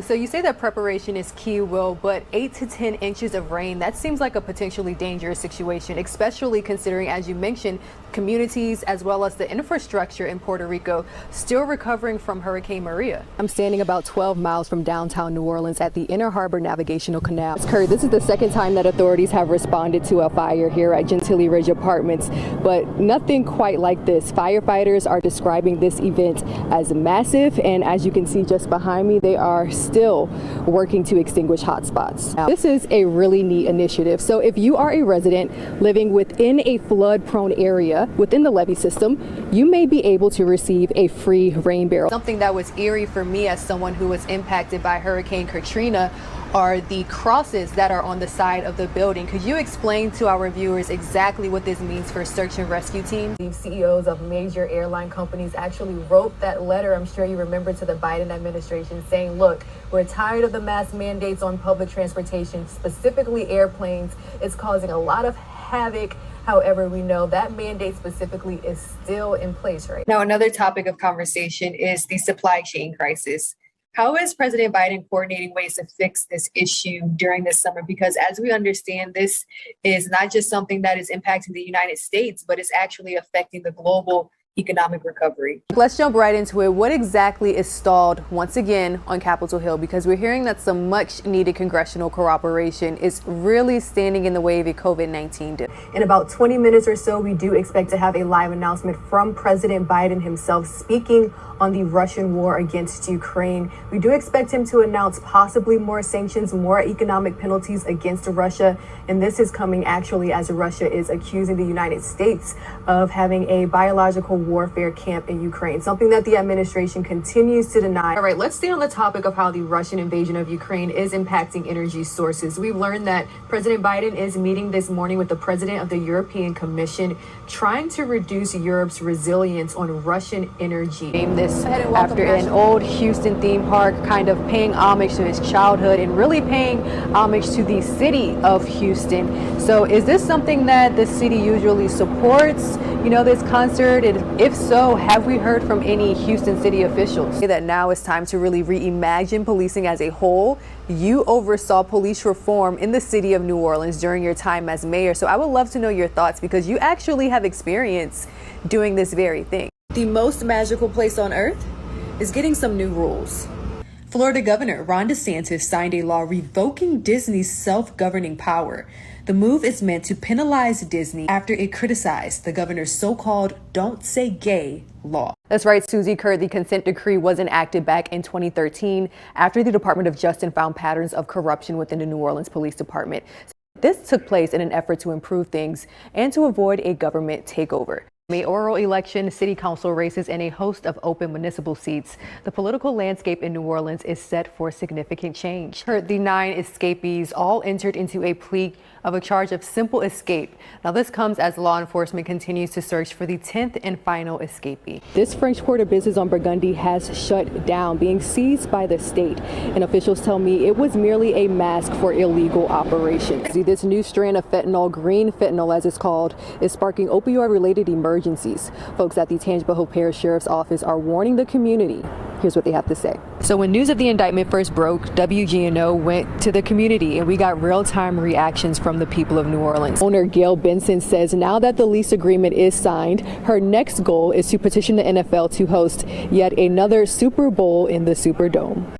So you say that preparation is key, Will, but 8 to 10 inches of rain, that seems like a potentially dangerous situation, especially considering, as you mentioned, communities as well as the infrastructure in Puerto Rico still recovering from Hurricane Maria. I'm standing about 12 miles from downtown New Orleans at the Inner Harbor Navigational Canal. Kurt, this is the second time that authorities have responded to a fire here at Gentilly Ridge Apartments, but nothing quite like this. Firefighters are describing this event as massive, and as you can see just behind me, they are still working to extinguish hotspots. Now, this is a really neat initiative. So if you are a resident living within a flood-prone area within the levee system, you may be able to receive a free rain barrel. Something that was eerie for me as someone who was impacted by Hurricane Katrina are the crosses that are on the side of the building. Could you explain to our viewers exactly what this means for search and rescue teams? The CEOs of major airline companies actually wrote that letter, I'm sure you remember, to the Biden administration saying, look, we're tired of the mask mandates on public transportation, specifically airplanes. It's causing a lot of havoc. However, we know that mandate specifically is still in place right now. Another topic of conversation is the supply chain crisis. How is President Biden coordinating ways to fix this issue during this summer? Because as we understand, this is not just something that is impacting the United States, but it's actually affecting the global economic recovery. Let's jump right into it. What exactly is stalled once again on Capitol Hill? Because we're hearing that some much needed congressional cooperation is really standing in the way of a COVID-19 dip. In about 20 minutes or so, we do expect to have a live announcement from President Biden himself speaking on the Russian war against Ukraine. We do expect him to announce possibly more sanctions, more economic penalties against Russia. And this is coming actually as Russia is accusing the United States of having a biological warfare camp in Ukraine, something that the administration continues to deny. All right, let's stay on the topic of how the Russian invasion of Ukraine is impacting energy sources. We've learned that President Biden is meeting this morning with the president of the European Commission, trying to reduce Europe's resilience on Russian energy. After an old Houston theme park, kind of paying homage to his childhood and really paying homage to the city of Houston. So is this something that the city usually supports, this concert? And if so, have we heard from any Houston city officials? That now it's time to really reimagine policing as a whole. You oversaw police reform in the city of New Orleans during your time as mayor. So I would love to know your thoughts, because you actually have experience doing this very thing. The most magical place on earth is getting some new rules. Florida Governor Ron DeSantis signed a law revoking Disney's self-governing power. The move is meant to penalize Disney after it criticized the governor's so-called "Don't Say Gay" law. That's right, Susie. Kurt, the consent decree was enacted back in 2013 after the Department of Justice found patterns of corruption within the New Orleans Police Department. This took place in an effort to improve things and to avoid a government takeover. Mayoral election, city council races, and a host of open municipal seats. The political landscape in New Orleans is set for significant change. The 9 escapees all entered into a plea of a charge of simple escape. Now, this comes as law enforcement continues to search for the 10th and final escapee. This French Quarter business on Burgundy has shut down, being seized by the state. And officials tell me it was merely a mask for illegal operations. This new strand of fentanyl, green fentanyl as it's called, is sparking opioid-related emergencies. Folks at the Tangipahoa Hope Parish Sheriff's Office are warning the community. Here's what they have to say. So when news of the indictment first broke, WGNO went to the community and we got real-time reactions from the people of New Orleans. Owner Gail Benson says now that the lease agreement is signed, her next goal is to petition the NFL to host yet another Super Bowl in the Superdome.